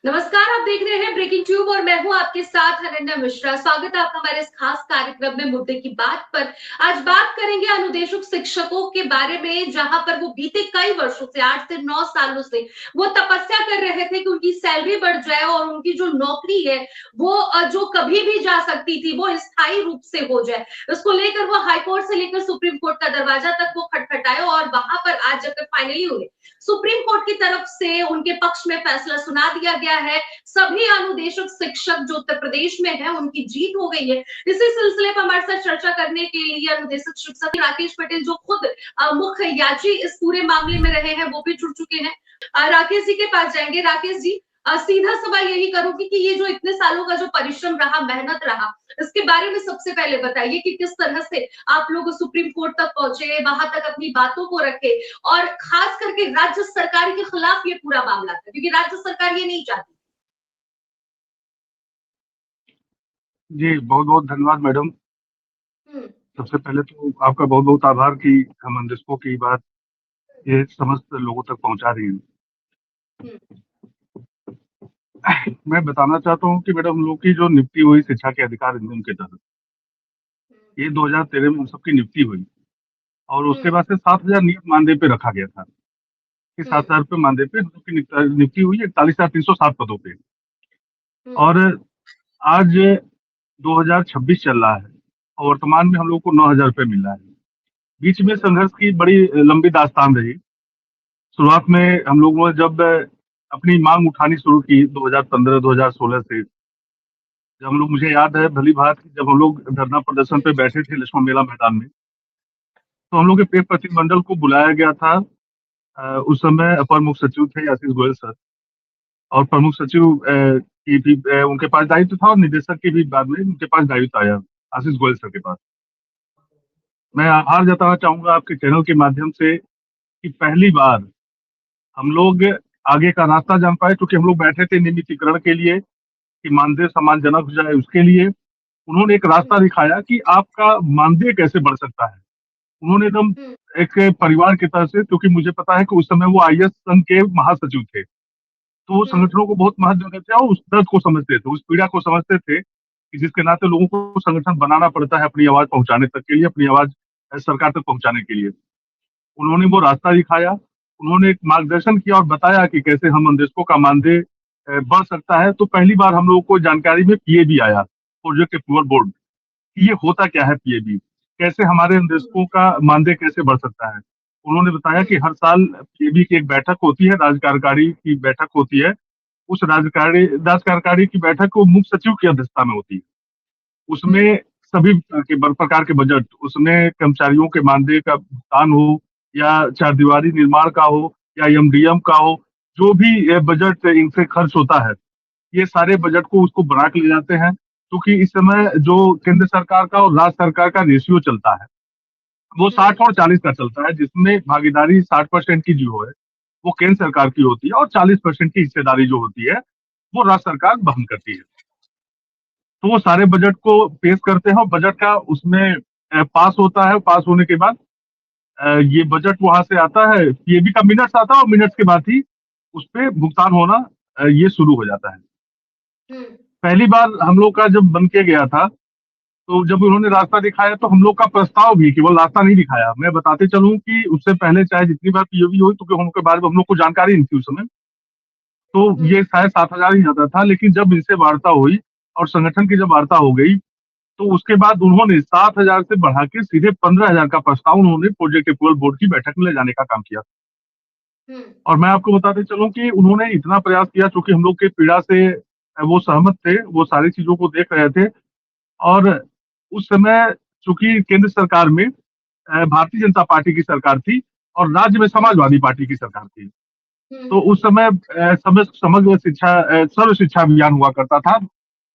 नमस्कार, आप देख रहे हैं ब्रेकिंग ट्यूब और मैं हूं आपके साथ अनन्या मिश्रा। स्वागत है आपका हमारे इस खास कार्यक्रम में मुद्दे की बात पर। आज बात करेंगे अनुदेशक शिक्षकों के बारे में, जहां पर वो बीते कई वर्षों से 8 से 9 सालों से वो तपस्या कर रहे थे कि उनकी सैलरी बढ़ जाए और उनकी जो नौकरी है वो जो कभी भी जा सकती थी वो स्थायी रूप से हो जाए। इसको लेकर वो हाईकोर्ट से लेकर सुप्रीम कोर्ट का दरवाजा तक वो खटखटाए और वहां पर आज जाकर फाइनली उन्हें सुप्रीम कोर्ट की तरफ से उनके पक्ष में फैसला सुना दिया गया है। सभी अनुदेशक शिक्षक जो उत्तर प्रदेश में है उनकी जीत हो गई है। इसी सिलसिले पर हमारे साथ चर्चा करने के लिए अनुदेशक शिक्षक राकेश पटेल, जो खुद मुख्य याची इस पूरे मामले में रहे हैं, वो भी जुड़ चुके हैं। राकेश जी के पास जाएंगे। राकेश जी, सीधा सवाल यही करूंगी कि ये जो इतने सालों का जो परिश्रम रहा, मेहनत रहा, इसके बारे में सबसे पहले बताइए कि किस तरह से आप लोग सुप्रीम कोर्ट तक पहुंचे, वहां तक अपनी बातों को रखे और खास करके राज्य सरकार के खिलाफ ये पूरा मामला था, क्योंकि राज्य सरकार ये नहीं चाहती। जी, बहुत-बहुत धन्यवाद मैडम। हम्म। सबसे पहले तो आपका बहुत-बहुत आभार कि हम अनुदेशकों की बात ये समस्त लोगों तक पहुँचा रही हैं। हम्म। मैं बताना चाहता हूँ कि मैडम हम लोग की जो नियुक्ति हुई शिक्षा के अधिकार अधिनियम के तहत, ये 2013 में हम सबकी नियुक्ति हुई और उसके हम्म। बाद से 7,000 नियत मानदेय पे रखा गया था कि हम्म। 7,000 रुपए मानदेय पे हम लोग की नियुक्ति हुई 41,360 पदों पे हम्म। और आज 2026 चल रहा है और वर्तमान में हम लोग को 9,000 रुपए मिल रहा है। बीच में संघर्ष की बड़ी लंबी दास्तान रही। शुरुआत में हम लोगों ने जब अपनी मांग उठानी शुरू की 2015-2016 से, जब हम लोग, मुझे याद है भली भांति कि जब हम लोग धरना प्रदर्शन पे बैठे थे लक्ष्मण मेला मैदान में, तो हम लोग के एक प्रतिनिधिमंडल को बुलाया गया था। उस समय अपर मुख्य सचिव थे आशीष गोयल सर और प्रमुख सचिव की भी उनके पास दायित्व था और निदेशक की भी बाद में उनके पास दायित्व आया आशीष गोयल सर के पास। मैं आभार जताना चाहूंगा आपके चैनल के माध्यम से कि पहली बार हम लोग आगे का रास्ता जान पाए, क्योंकि हम लोग बैठे थे नियमितीकरण के लिए कि मानदेय सम्मानजनक हो जाए, उसके लिए उन्होंने एक रास्ता दिखाया कि आपका मानदेय कैसे बढ़ सकता है। उन्होंने एकदम एक परिवार की तरह से, क्योंकि मुझे पता है कि उस समय वो आईएएस संघ के महासचिव थे, तो वो संगठनों को बहुत महत्व देते थे और उस दर्द को समझते थे, उस पीड़ा को समझते थे कि जिसके नाते लोगों को संगठन बनाना पड़ता है अपनी आवाज पहुंचाने तक के लिए, अपनी आवाज सरकार तक पहुंचाने के लिए। उन्होंने वो रास्ता दिखाया, उन्होंने एक मार्गदर्शन किया और बताया कि कैसे हम अनुदेशकों का मानदेय बढ़ सकता है। तो पहली बार हम लोगों को जानकारी में पीएबी आया, प्रोजेक्ट अप्रूवल बोर्ड, कि ये होता क्या है पीएबी, कैसे हमारे अनुदेशकों का मानदेय कैसे बढ़ सकता है। उन्होंने बताया कि हर साल पीएबी की एक बैठक होती है, राज्य कार्यकारी की बैठक होती है। उस राज्य कार्यकारी की बैठक को मुख्य सचिव की अध्यक्षता में होती है। उसमें सभी प्रकार के बजट, उसमें कर्मचारियों के मानदेय का भुगतान हो या चारदीवारी निर्माण का हो या एमडीएम का हो, जो भी बजट इनसे खर्च होता है, ये सारे बजट को उसको बना के ले जाते हैं। क्योंकि इस समय जो केंद्र सरकार का और राज्य सरकार का रेशियो चलता है वो 60 और 40 का चलता है, जिसमें भागीदारी 60% की जो है वो केंद्र सरकार की होती है और 40% की हिस्सेदारी जो होती है वो राज्य सरकार वहन करती है। तो वो सारे बजट को पेश करते हैं और बजट का उसमें पास होता है। पास होने के बाद ये बजट वहां से आता है, पीएबी का मिनट्स आता है और मिनट्स के बाद ही उस पे भुगतान होना ये शुरू हो जाता है। पहली बार हम लोग का जब बन के गया था, तो जब उन्होंने रास्ता दिखाया तो हम लोग का प्रस्ताव भी, केवल रास्ता नहीं दिखाया। मैं बताते चलूं कि उससे पहले चाहे जितनी बार पीओबी हुई, तो उनके बारे में हम लोग को जानकारी नहीं थी उस समय, तो ये शायद 7,000 ही आता था। लेकिन जब इनसे वार्ता हुई और संगठन की जब वार्ता हो गई, तो उसके बाद उन्होंने 7,000 से बढ़ा के सीधे 15,000 का प्रस्ताव उन्होंने प्रोजेक्ट अप्रूवल बोर्ड की बैठक में ले जाने का काम किया। और मैं आपको बताते चलूं कि उन्होंने इतना प्रयास किया, चूंकि हम लोग के पीड़ा से वो सहमत थे, वो सारी चीजों को देख रहे थे। और उस समय चूंकि केंद्र सरकार में भारतीय जनता पार्टी की सरकार थी और राज्य में समाजवादी पार्टी की सरकार थी, तो उस समय समग्र शिक्षा सर्व शिक्षा अभियान हुआ करता था,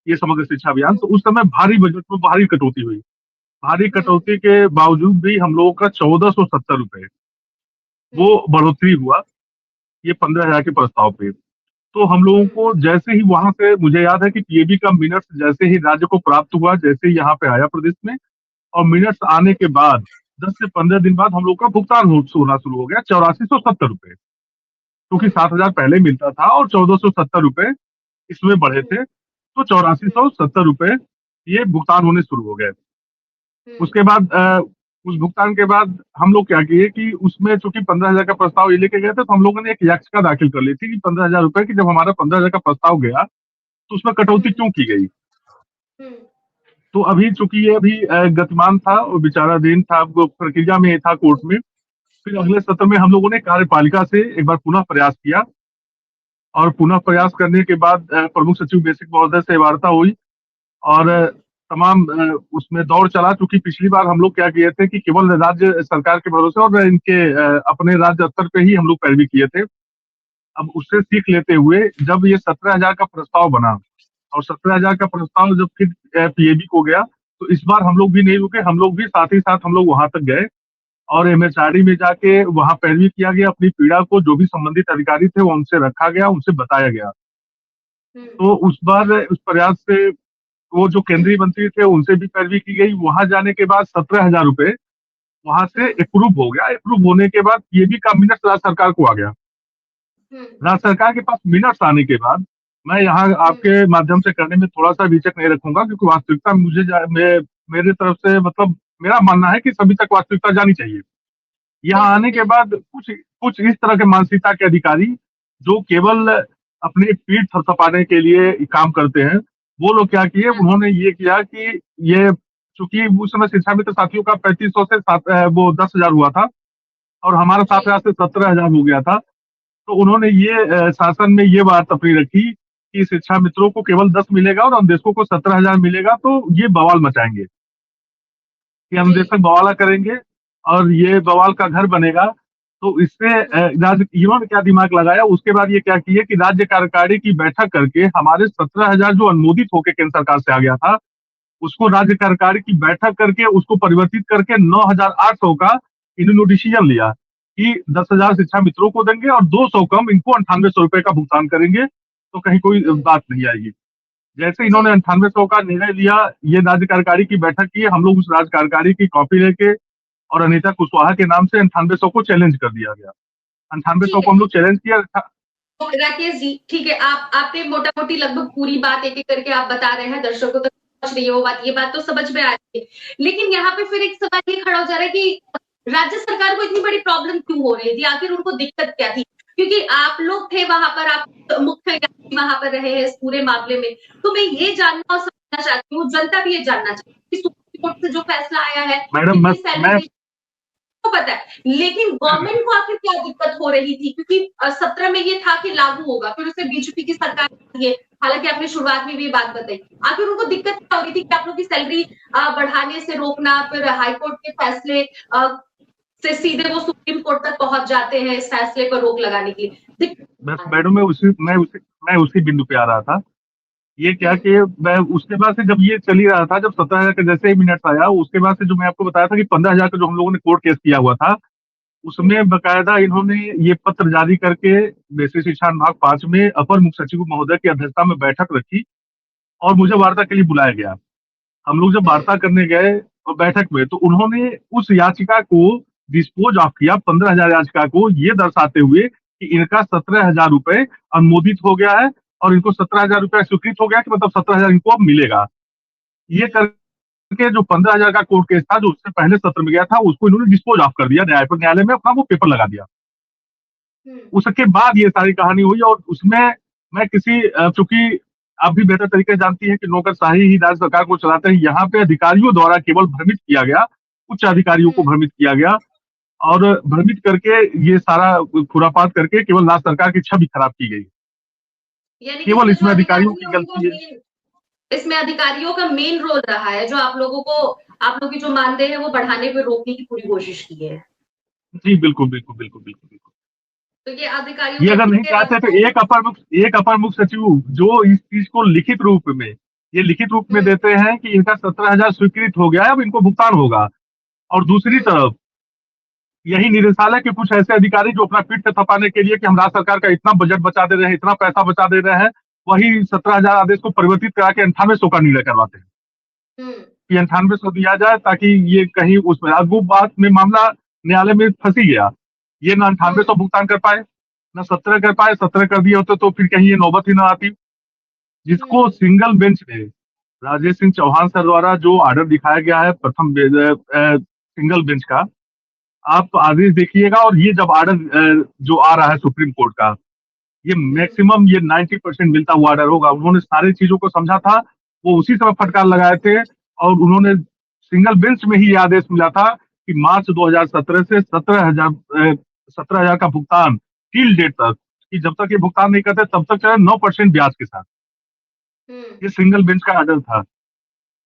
ये समग्र शिक्षा अभियान। तो उस समय भारी बजट में भारी कटौती हुई। भारी कटौती के बावजूद भी हम लोगों का 1,470 रुपए वो बढ़ोतरी हुआ, ये 15,000 के प्रस्ताव पे। तो हम लोगों को जैसे ही वहां से, मुझे याद है कि पीएबी का मिनट्स जैसे ही राज्य को प्राप्त हुआ, जैसे ही यहाँ पे आया प्रदेश में, और मिनट्स आने के बाद 10 से 15 दिन बाद हम लोग का भुगतान होना शुरू हो गया 8470 रुपए, क्योंकि 7,000 पहले मिलता था और 1,470 रुपए इसमें बढ़े थे, तो 8470 रुपए ये भुगतान होने शुरू हो गए। उसके बाद उस भुगतान के बाद हम लोग क्या किए कि उसमें चूंकि 15,000 का प्रस्ताव ये लेके गए थे, तो हम लोगों ने एक याचिका दाखिल कर ली थी कि 15,000 रुपए की, जब हमारा 15,000 का प्रस्ताव गया तो उसमें कटौती क्यों की गई। तो अभी चूंकि ये अभी गतिमान था और विचाराधीन था, वो प्रक्रिया में था कोर्ट में। फिर अगले सत्र में हम लोगों ने कार्यपालिका से एक बार पुनः प्रयास किया, और पुनः प्रयास करने के बाद प्रमुख सचिव बेसिक महोदय से वार्ता हुई, और तमाम उसमें दौर चला। चूंकि पिछली बार हम लोग क्या किए थे कि केवल राज्य सरकार के भरोसे और इनके अपने राज्य स्तर पे ही हम लोग पैरवी किए थे। अब उससे सीख लेते हुए जब ये 17,000 का प्रस्ताव बना, और 17,000 का प्रस्ताव जब फिर पीएबी को गया, तो इस बार हम लोग भी नहीं रुके, हम लोग भी साथ ही साथ हम लोग वहां तक गए, और एमएचआरडी में जाके वहां पैरवी किया गया। अपनी पीड़ा को जो भी संबंधित अधिकारी थे वो उनसे रखा गया, उनसे बताया गया। तो उस बार उस प्रयास से वो जो केंद्रीय मंत्री थे उनसे भी पैरवी की गई। वहां जाने के बाद 17,000 रुपए वहां से अप्रूव हो गया। अप्रूव होने के बाद पीएबी का मिनट्स राज्य सरकार को आ गया। राज्य सरकार के पास मिनट्स आने के बाद मैं यहाँ आपके माध्यम से करने में थोड़ा सा विचक नहीं रखूंगा, क्योंकि वास्तविकता मेरे तरफ से मतलब मेरा मानना है कि सभी तक वास्तविकता जानी चाहिए। यहाँ आने के बाद कुछ कुछ इस तरह के मानसिकता के अधिकारी जो केवल अपने पीठ थपथपाने के लिए काम करते हैं, वो लोग क्या किए, उन्होंने ये किया कि ये चूंकि उस समय शिक्षा मित्र साथियों का 3500 से वो 10,000 हुआ था, और हमारा 7,000 से 17,000 हो गया था। तो उन्होंने ये शासन में ये बात अपनी रखी कि शिक्षा मित्रों को केवल 10 मिलेगा और अनुदेशकों को 17,000 मिलेगा, तो ये बवाल मचाएंगे कि अनुदेशक बवाला करेंगे और ये बवाल का घर बनेगा। तो इससे राज्य इन्होंने क्या दिमाग लगाया, उसके बाद ये क्या किए कि राज्य कार्यकारिणी की बैठक करके हमारे 17,000 जो अनुमोदित होकर केंद्र सरकार से आ गया था, उसको राज्य कार्यकारिणी की बैठक करके उसको परिवर्तित करके 9,800 का इन्होंने डिसीजन लिया कि 10,000 शिक्षा मित्रों को देंगे और 200 कम इनको 9800 रुपए का भुगतान करेंगे, तो कहीं कोई बात नहीं आएगी। जैसे इन्होंने 9800 का निर्णय लिया, ये राज्य कार्यकारिणी की बैठक की, हम लोग उस राज्य कार्यकारिणी की कॉपी लेके और अनीता कुशवाहा के नाम से 9800 को चैलेंज कर दिया गया। 9800 को हम लोग चैलेंज किया। राकेश जी, ठीक है, आपने मोटा मोटी लगभग पूरी बात एक एक करके आप बता रहे हैं, दर्शकों तक पहुंच रही है वो बात, ये बात तो समझ में आ रही है। लेकिन यहाँ पे फिर एक सवाल ये खड़ा हो जा रहा है कि राज्य सरकार को इतनी बड़ी प्रॉब्लम क्यों हो रही थी, आखिर उनको दिक्कत क्या थी? क्योंकि आप लोग थे वहां पर, आप मुख्य वहां पर रहे हैं इस पूरे मामले में, तो मैं ये जानना और समझना चाहती हूँ, जनता भी ये जानना चाहती है कि सुप्रीम कोर्ट से जो फैसला आया है, मैडम मैं को पता है, लेकिन गवर्नमेंट को आखिर क्या दिक्कत हो रही थी? क्योंकि 17 में ये था कि लागू होगा, फिर उसे बीजेपी की सरकार आई है, हालांकि आपने शुरुआत में भी ये बात बताई, आखिर उनको दिक्कत क्या हो रही थी कि आप लोग की सैलरी बढ़ाने से रोकना, फिर हाईकोर्ट के फैसले से सीधे वो सुप्रीम कोर्ट तक पहुंच जाते हैं इस फैसले पर रोक लगाने के लिए। बस मैडम मैं उसी बिंदु पे आ रहा था। ये क्या कि मैं उसके बाद से जब ये चल ही रहा था, जब 17,000 का जैसे ही मिनट आया, उसके बाद से जो मैं आपको बताया था कि 15,000 का जो हम लोगों ने कोर्ट केस किया हुआ था, उसमें बकायदा इन्होंने ये पत्र जारी करके बेसिक शिक्षा विभाग 5 में अपर मुख्य सचिव महोदय की अध्यक्षता में बैठक रखी, और मुझे वार्ता के लिए बुलाया गया। हम लोग जब वार्ता करने गए और बैठक में, तो उन्होंने उस याचिका को डिस्पोज ऑफ किया, 15,000 याचिका को, ये दर्शाते हुए कि इनका 17,000 रुपए अनुमोदित हो गया है और इनको 17,000 रुपया स्वीकृत हो गया कि मतलब 17,000 इनको अब मिलेगा। ये करके जो 15,000 का कोर्ट केस था जो उससे पहले सत्र में गया था, उसको इन्होंने डिस्पोज ऑफ कर दिया, न्यायालय में अपना वो पेपर लगा दिया। उसके बाद ये सारी कहानी हुई, और उसमें मैं किसी चूंकि आप भी बेहतर तरीके से जानती हैं कि नौकरशाही ही राज्य सरकार को चलाते हैं, यहाँ पे अधिकारियों द्वारा केवल भ्रमित किया गया, उच्च अधिकारियों को भ्रमित किया गया, और भ्रमित करके ये सारा खुरापात करके केवल राज्य सरकार की छवि खराब की गई। केवल इसमें अधिकारियों की गलती है, इसमें अधिकारियों का मेन रोल रहा है, जो आप लोगों को, आप लोग की जो मानदेय है वो बढ़ाने पे रोकने की पूरी कोशिश की है। जी बिल्कुल बिल्कुल बिल्कुल बिल्कुल बिल्कुल। तो ये अधिकारियों, ये अगर नहीं चाहते तो एक अपर मुख्य सचिव जो इस चीज को लिखित रूप में, ये लिखित रूप में देते हैं कि इनका 17,000 स्वीकृत हो गया है, अब इनको भुगतान होगा, और दूसरी तरफ यही निदेशालय के कुछ ऐसे अधिकारी जो अपना पीठ पे थपाने के लिए कि हम राज्य सरकार का इतना बजट बचा दे रहे हैं, इतना पैसा बचा दे रहे हैं, वही 17,000 आदेश को परिवर्तित करा के 9800 का निर्णय करवाते हैं कि 9800 दिया जाए, ताकि ये कहीं उसमें अब वो बात में मामला न्यायालय में फंसी गया। ये ना 9800 भुगतान कर पाए, ना 17 कर पाए। 17 कर दिए होते तो फिर कहीं ये नौबत ही ना आती। जिसको सिंगल बेंच ने राजेश सिंह चौहान सर द्वारा जो ऑर्डर दिखाया गया है प्रथम सिंगल बेंच का, आप आदेश देखिएगा। और ये जब ऑर्डर जो आ रहा है सुप्रीम कोर्ट का, ये मैक्सिमम ये 90% मिलता हुआ ऑर्डर होगा। उन्होंने सारी चीजों को समझा था, वो उसी समय फटकार लगाए थे। और उन्होंने सिंगल बेंच में ही ये आदेश मिला था कि मार्च 2017 से 17,000 का भुगतान टिल डेट तक, कि जब तक ये भुगतान नहीं करते तब तक चले 9% ब्याज के साथ। ये सिंगल बेंच का ऑर्डर था।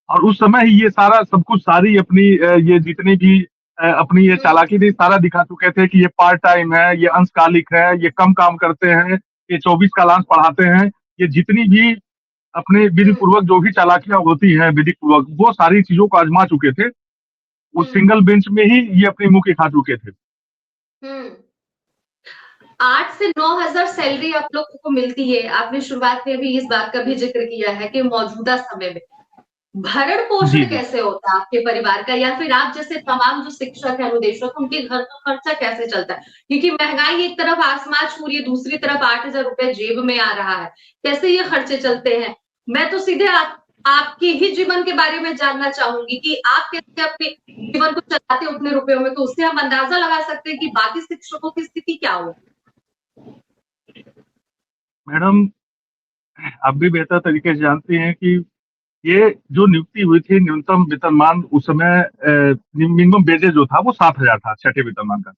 और उस समय ही ये सारा सब कुछ, सारी अपनी ये जितनी भी अपनी ये चालाकी थी सारा दिखा चुके थे कि ये पार्ट टाइम है, ये अंशकालिक है, ये कम काम करते हैं, ये 24 का लांच पढ़ाते हैं। ये जितनी भी अपने विधि पूर्वक जो भी चालाकियां होती हैं विधि पूर्वक, वो सारी चीजों को आजमा चुके थे। उस सिंगल बेंच में ही ये अपनी मुंह की खा चुके थे। 8 से 9,000 सैलरी आप लोगों को मिलती है। आपने शुरुआत में भी इस बात का भी जिक्र किया है कि मौजूदा समय में भरण पोषण कैसे होता है आपके परिवार का, या फिर आप जैसे तमाम जो शिक्षक है, अनुदेशक, उनके घर का खर्चा कैसे चलता है? क्योंकि महंगाई एक तरफ आसमान छू रही है, दूसरी तरफ 8,000 रुपए जेब में आ रहा है। कैसे ये खर्चे चलते हैं? मैं तो सीधे आपके ही जीवन के बारे में जानना चाहूंगी कि आप कैसे अपने जीवन को चलाते उतने रुपयों में, तो उससे हम अंदाजा लगा सकते हैं कि बाकी शिक्षकों की स्थिति क्या हो। मैडम, आप भी बेहतर तरीके से जानती हैं कि ये जो नियुक्ति हुई थी, न्यूनतम वेतनमान उस समय मिनिमम वेजेज जो था वो 7,000 था, छठे वेतनमान का।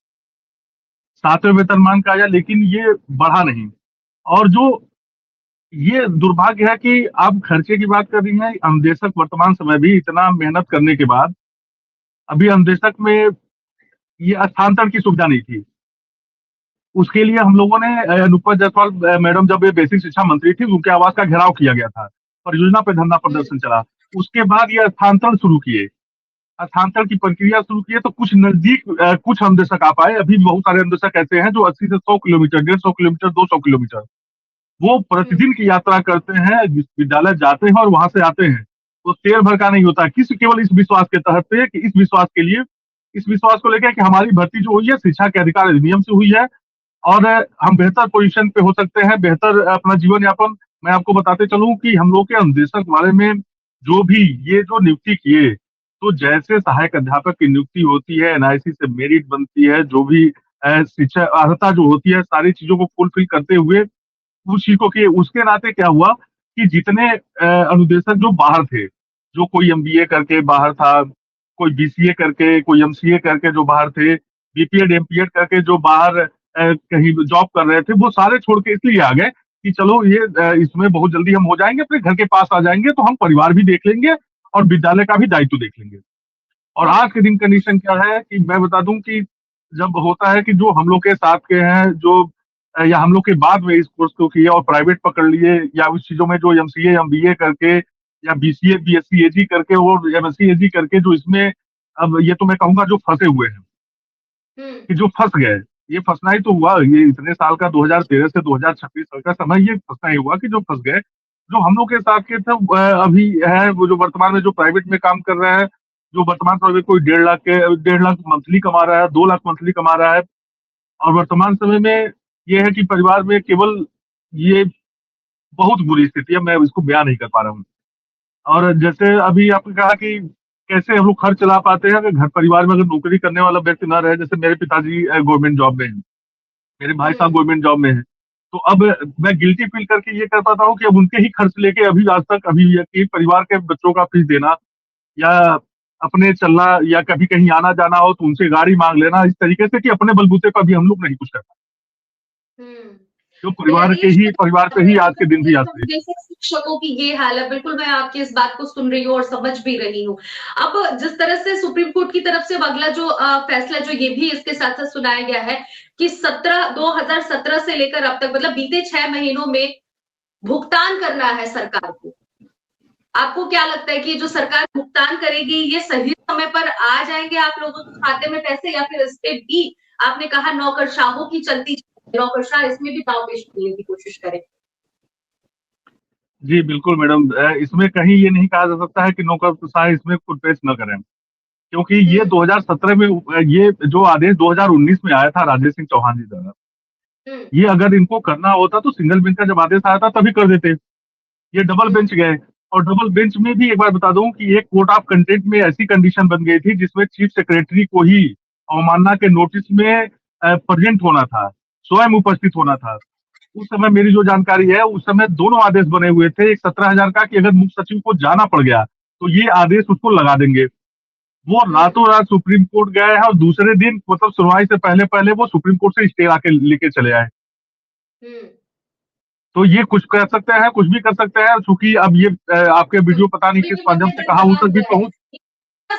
7वें वेतनमान का आया, लेकिन ये बढ़ा नहीं। और जो ये दुर्भाग्य है कि आप खर्चे की बात कर रही हैं, अनुदेशक वर्तमान समय भी इतना मेहनत करने के बाद अभी अनुदेशक में ये स्थानांतरण की सुविधा नहीं थी। उसके लिए हम लोगों ने अनुपमा जायसवाल मैडम जब ये बेसिक शिक्षा मंत्री थी, उनके आवास का घेराव किया गया था, परियोजना पे धरना प्रदर्शन चला। उसके बाद ये स्थानांतरण शुरू किए, स्थानांतरण की प्रक्रिया शुरू किए, तो कुछ नजदीक कुछ अनुदेशक आ पाए। अभी बहुत सारे अनुदेशक ऐसे हैं जो 80 से 100 किलोमीटर, 150 किलोमीटर, 200 किलोमीटर वो प्रतिदिन की यात्रा करते हैं, विद्यालय जाते हैं और वहां से आते हैं। तो तेल भर का नहीं होता, किस केवल इस विश्वास के तहत पे कि इस विश्वास के लिए, इस विश्वास को लेकर कि हमारी भर्ती जो हुई है शिक्षा के अधिकार अधिनियम से हुई है और हम बेहतर पोजीशन पे हो सकते हैं, बेहतर अपना जीवन यापन। मैं आपको बताते चलूं कि हम लोग के अनुदेशक बारे में जो भी ये जो नियुक्ति किए, तो जैसे सहायक अध्यापक की नियुक्ति होती है, एनआईसी से मेरिट बनती है, जो भी शिक्षा अर्हता जो होती है, सारी चीजों को फुलफिल करते हुए उस चीज को किए। उसके नाते क्या हुआ कि जितने अनुदेशक जो बाहर थे, जो कोई एमबीए करके बाहर था, कोई बीसीए करके, कोई एमसीए करके जो बाहर थे, बीपीएड एमपीएड करके जो बाहर कहीं जॉब कर रहे थे, वो सारे छोड़ के इसलिए आ गए कि चलो ये इसमें बहुत जल्दी हम हो जाएंगे, अपने घर के पास आ जाएंगे, तो हम परिवार भी देख लेंगे और विद्यालय का भी दायित्व देख लेंगे। और आज के दिन कंडीशन क्या है कि मैं बता दूं कि जब होता है कि जो हम लोग के साथ के हैं, जो या हम लोग के बाद में इस कोर्स को किए और प्राइवेट पकड़ लिए, या उस चीजों में जो एमसीए एमबीए करके या बीसीए बीएससी एजी करके और एमएससी एजी करके जो इसमें, अब ये तो मैं कहूंगा जो फंसे हुए हैं, कि जो फंस गए। ये फंसना ही तो हुआ, ये इतने साल का 2013 से 2026 तक का समय ये फंसना ही हुआ कि जो फंस गए। जो हम लोग के साथ के थे अभी है वो जो वर्तमान में जो प्राइवेट में काम कर रहे हैं, जो वर्तमान समय में कोई 1.5 लाख मंथली कमा रहा है, 2 लाख मंथली कमा रहा है। और वर्तमान समय में ये है कि परिवार में केवल ये बहुत बुरी स्थिति है, मैं इसको बयान नहीं कर पा रहा हूँ। और जैसे अभी आपने कहा कि कैसे हम लोग खर्च चला पाते हैं अगर घर परिवार में अगर नौकरी करने वाला व्यक्ति ना रहे। जैसे मेरे पिताजी गवर्नमेंट जॉब में हैं, मेरे भाई साहब गवर्नमेंट जॉब में हैं, तो अब मैं गिल्टी फील करके ये कर पाता हूँ कि अब उनके ही खर्च लेके अभी आज तक अभी ये कि परिवार के बच्चों का फीस देना, या अपने चलना, या कभी कहीं आना जाना हो तो उनसे गाड़ी मांग लेना, इस तरीके से कि अपने बलबूते पर भी हम लोग नहीं कुछ कर पाते। जो परिवार पे ही आज के दिन भी आते हैं। शिक्षकों की ये हाल है। बिल्कुल, मैं आपकी इस बात को सुन रही हूँ और समझ भी रही हूँ। अब जिस तरह से सुप्रीम कोर्ट की तरफ से अगला जो फैसला जो ये भी इसके साथ साथ सुनाया गया है कि 2017 से लेकर अब तक, मतलब बीते 6 महीनों में भुगतान करना है सरकार को। आपको क्या लगता है कि जो सरकार भुगतान करेगी ये सही समय पर आ जाएंगे आप लोगों के खाते में पैसे, या फिर इस पे भी आपने कहा नौकरशाहों की चलती, नौकरशाह इसमें भी दाव पेश करने की कोशिश करें? जी बिल्कुल मैडम, इसमें कहीं ये नहीं कहा जा सकता है कि नौकरशाह इसमें खुद पेश न करें, क्योंकि ये 2017 में ये जो आदेश 2019 में आया था राजेश सिंह चौहान जी द्वारा, ये अगर इनको करना होता तो सिंगल बेंच का जब आदेश आया था तभी कर देते। ये डबल बेंच गए, और डबल बेंच में भी एक बार बता दूं कि एक कोर्ट ऑफ कंटेंट में ऐसी कंडीशन बन गई थी जिसमें चीफ सेक्रेटरी को ही अवमानना के नोटिस में प्रेजेंट होना था, स्वयं उपस्थित होना था। उस समय मेरी जो जानकारी है, उस समय दोनों आदेश बने हुए थे, एक 17,000 का कि अगर मुख्य सचिव को जाना पड़ गया तो ये आदेश उसको लगा देंगे। वो रातों रात सुप्रीम कोर्ट गए हैं और दूसरे दिन मतलब सुनवाई से पहले पहले वो सुप्रीम कोर्ट से स्टे आके लेके चले आए। हम्म। तो ये कुछ कर सकते हैं, कुछ भी कर सकते हैं, चूंकि अब ये आपके वीडियो पता नहीं किस देखिए, माध्यम से मेरा कहाँ सवाल तक भी जो है, पहुंच,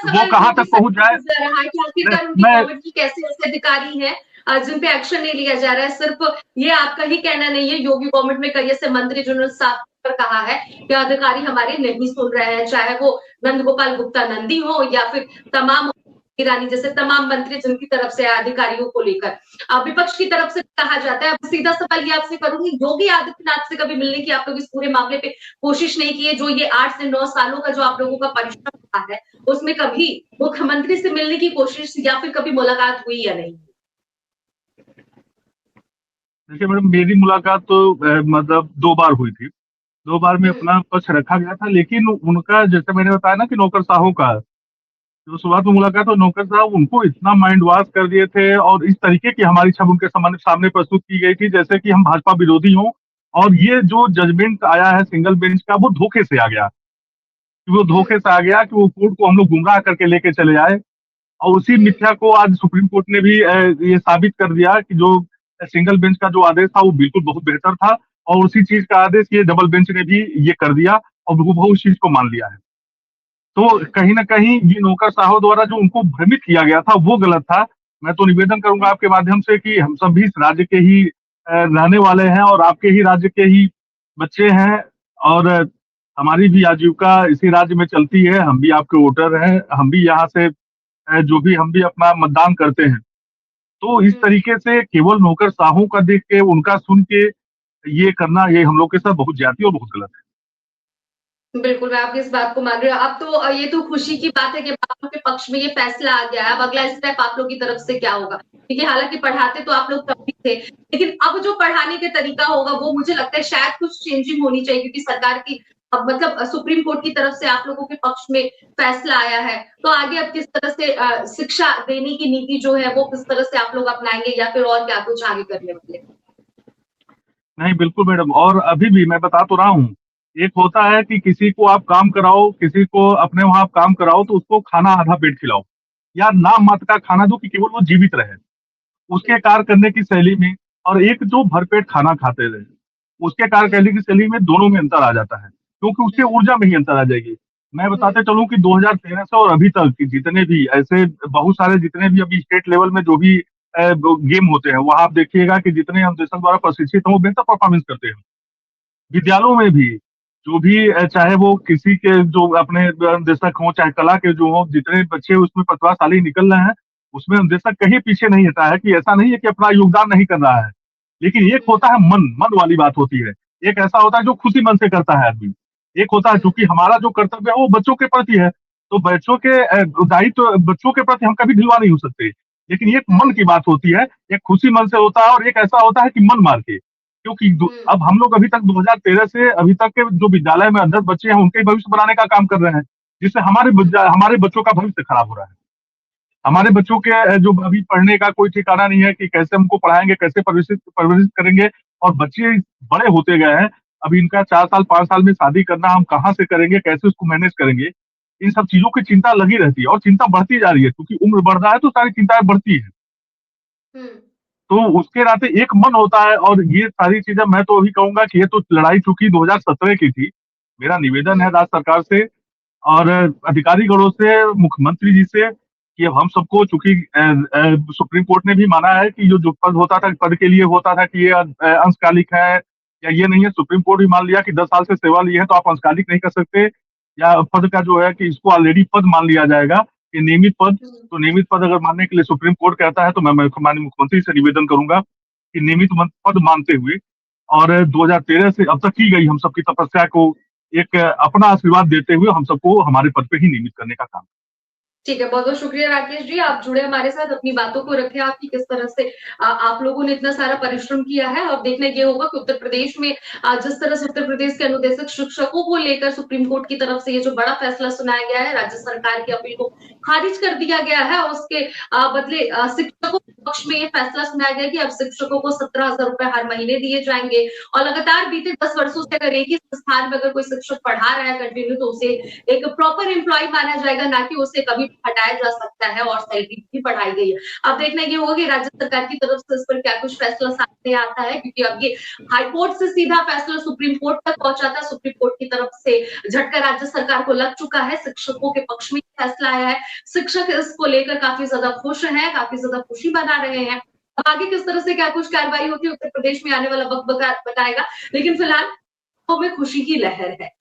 वो सवाल कहाँ मुझे तक पहुंच जाए। जा रहा है कि मैं, आखिरकार उनकी मैं गवर्नमेंट की कैसे ऐसे अधिकारी हैं जिन पे एक्शन नहीं लिया जा रहा है। सिर्फ ये आपका ही कहना नहीं है, योगी गवर्नमेंट में कई ऐसे मंत्री जिन्होंने साफ तौर पर कहा है कि अधिकारी हमारे नहीं सुन रहे हैं, चाहे वो नंदगोपाल गुप्ता नंदी हो या फिर तमाम ईरानी जैसे तमाम मंत्री जिनकी तरफ से अधिकारियों को लेकर विपक्ष की तरफ से कहा जाता है। अब सीधा सवाल ये आपसे करूंगी, योगी आदित्यनाथ से कभी मिलने की आप लोग इस पूरे मामले पे कोशिश नहीं की है? जो ये 8 से 9 सालों का जो आप लोगों का परिश्रम रहा है, उसमें कभी मुख्यमंत्री से मिलने की कोशिश या फिर कभी मुलाकात हुई या नहीं? देखिए मैडम, मेरी मुलाकात तो मतलब 2 बार हुई थी। 2 बार में हम्म। अपना पक्ष रखा गया था, लेकिन उनका जैसे मैंने बताया ना कि नौकर साहू का जो शुरुआत में मुलाकात हो, नौकर साहब उनको इतना माइंड वॉश कर दिए थे और इस तरीके की हमारी छवि उनके सामने प्रस्तुत की गई थी जैसे कि हम भाजपा विरोधी हों। और ये जो जजमेंट आया है सिंगल बेंच का, वो धोखे से आ गया, कि वो हम्म। धोखे से आ गया कि वो कोर्ट को हम लोग गुमराह करके लेके चले आए। और उसी हम्म। मिथ्या को आज सुप्रीम कोर्ट ने भी ये साबित कर दिया कि जो सिंगल बेंच का जो आदेश था वो बिल्कुल बहुत बेहतर था, और उसी चीज का आदेश ये डबल बेंच ने भी ये कर दिया और वो उस चीज को मान लिया है। तो हम्म। कहीं ना कहीं ये नौकर साहब द्वारा जो उनको भ्रमित किया गया था वो गलत था। मैं तो निवेदन करूंगा आपके माध्यम से कि हम सब भी इस राज्य के ही रहने वाले हैं और आपके ही राज्य के ही बच्चे हैं, और हमारी भी आजीविका इसी राज्य में चलती है, हम भी आपके वोटर हैं, हम भी यहाँ से जो भी हम भी अपना मतदान करते हैं। तो इस हम्म। तरीके से केवल नौकर साहू का देख के उनका सुन के ये करना, ये हम लोग के साथ बहुत ज्यादती और बहुत गलत है। बिल्कुल, मैं आपकी इस बात को मान रही हूँ। अब तो ये तो खुशी की बात है कि आप लोग के पक्ष में ये फैसला आ गया है। अब अगला स्टेप आप लोग की तरफ से क्या होगा? क्योंकि हालाँकि पढ़ाते तो आप लोग तब भी थे, लेकिन अब जो पढ़ाने का तरीका होगा वो मुझे लगता है शायद कुछ चेंजिंग होनी चाहिए, क्योंकि सरकार की अब मतलब सुप्रीम कोर्ट की तरफ से आप लोगों के पक्ष में फैसला आया है। तो आगे अब किस तरह से शिक्षा देने की नीति जो है वो किस तरह से आप लोग अपनाएँगे या फिर और क्या कुछ आगे करने वाले? नहीं, बिल्कुल मैडम, और अभी भी मैं बता तो रहा हूँ, एक होता है कि किसी को आप काम कराओ, किसी को अपने वहाँ आप काम कराओ तो उसको खाना आधा पेट खिलाओ, या नाम मात्र का खाना दो कि केवल वो जीवित रहे, उसके कार्य करने की शैली में, और एक जो भरपेट खाना खाते रहे, उसके कार्य हुँ। करने की शैली में दोनों में अंतर आ जाता है, क्योंकि उसके हुँ। ऊर्जा में ही अंतर आ जाएगी। मैं हुँ। बताते चलूँ कि 2013 से और अभी तक कि जितने भी ऐसे बहुत सारे जितने भी अभी स्टेट लेवल में जो भी गेम होते हैं, वहाँ आप देखिएगा कि जितने अंधेशन द्वारा प्रशिक्षित हैं, वो बेहतर परफॉर्मेंस करते हैं। विद्यालयों में भी जो भी चाहे वो किसी के जो अपने निर्देशक हों, चाहे कला के जो हों, जितने बच्चे उसमें प्रतिभाशाली निकल रहे हैं, उसमें निर्देशक कहीं पीछे नहीं हटा है, कि ऐसा नहीं है कि अपना योगदान नहीं कर रहा है। लेकिन एक हुँ। होता है मन वाली बात होती है। एक ऐसा होता है जो खुशी मन से करता है आदमी। एक होता है हुँ। चूँकि हमारा जो कर्तव्य है वो बच्चों के प्रति है, तो बच्चों के दायित्व बच्चों के प्रति हम कभी ढिलवा नहीं हो सकते। लेकिन एक मन हुँ। की बात होती है, एक खुशी मन से होता है और एक ऐसा होता है कि मन मार के। क्योंकि हुँ। अब हम लोग अभी तक 2013 से अभी तक के जो विद्यालय में अध्यक्ष बच्चे हैं उनके भविष्य बनाने का काम कर रहे हैं, जिससे हुँ। हमारे बच्चों का भविष्य खराब हो रहा है। हुँ। हमारे बच्चों के जो अभी पढ़ने का कोई ठिकाना नहीं है कि कैसे हमको पढ़ाएंगे, कैसे परवरिश करेंगे, और बच्चे बड़े होते गए हैं। अभी इनका 4 साल 5 साल में शादी करना, हम कहाँ से करेंगे, कैसे उसको मैनेज करेंगे, इन सब चीजों की चिंता लगी रहती है और चिंता बढ़ती जा रही है, क्योंकि उम्र बढ़ रहा है तो सारी चिंताएं बढ़ती है। हुँ। तो उसके नाते एक मन होता है, और ये सारी चीजें मैं तो अभी कहूंगा कि ये तो लड़ाई चूंकि 2017 की थी। मेरा निवेदन है हुँ। राज्य सरकार से और अधिकारी गणों से, मुख्यमंत्री जी से, कि अब हम सबको चूंकि सुप्रीम कोर्ट ने भी माना है कि जो जो पद होता था, पद के लिए होता था कि ये अंशकालिक है या ये नहीं है, सुप्रीम कोर्ट भी मान लिया कि 10 साल से सेवा ली है तो आप अंशकालिक नहीं कर सकते, या पद का जो है कि इसको ऑलरेडी पद मान लिया जाएगा कि नियमित पद। हुँ। तो नियमित पद अगर मानने के लिए सुप्रीम कोर्ट कहता है तो मैं माननीय मुख्यमंत्री से निवेदन करूंगा कि नियमित पद मानते हुए, और 2013 से अब तक की गई हम सबकी तपस्या को एक अपना आशीर्वाद देते हुए हम सबको हमारे पद पे ही नियमित करने का काम। ठीक है, बहुत बहुत शुक्रिया राकेश जी, आप जुड़े हमारे साथ, अपनी बातों को रखे आपकी किस तरह से आप लोगों ने इतना सारा परिश्रम किया है। अब देखना ये होगा कि उत्तर प्रदेश में जिस तरह से उत्तर प्रदेश के अनुदेशक शिक्षकों को लेकर सुप्रीम कोर्ट की तरफ से ये जो बड़ा फैसला सुनाया गया है, राज्य सरकार की अपील को खारिज कर दिया गया है और उसके बदले शिक्षकों के पक्ष में ये फैसला सुनाया गया कि अब शिक्षकों को 17,000 रुपए हर महीने दिए जाएंगे और लगातार बीते 10 वर्षों से अगर एक ही संस्थान में अगर कोई शिक्षक पढ़ा रहा है कंटिन्यू, तो उसे एक प्रॉपर एम्प्लॉय माना जाएगा, ना कि उसे कभी भी हटाया जा सकता है और सैलरी भी बढ़ाई गई है। अब देखना ये होगा कि राज्य सरकार की तरफ से इस पर क्या कुछ फैसला सामने आता है, क्योंकि अब ये हाई कोर्ट से सीधा फैसला सुप्रीम कोर्ट तक पहुंचा था। सुप्रीम कोर्ट की तरफ से झटका राज्य सरकार को लग चुका है, शिक्षकों के पक्ष में फैसला आया है। शिक्षक इसको लेकर काफी ज्यादा खुश हैं, काफी ज्यादा खुशी मना रहे हैं। अब आगे किस तरह से क्या कुछ कार्रवाई होती है उत्तर प्रदेश में आने वाला वक्त बताएगा, लेकिन फिलहाल में खुशी की लहर है।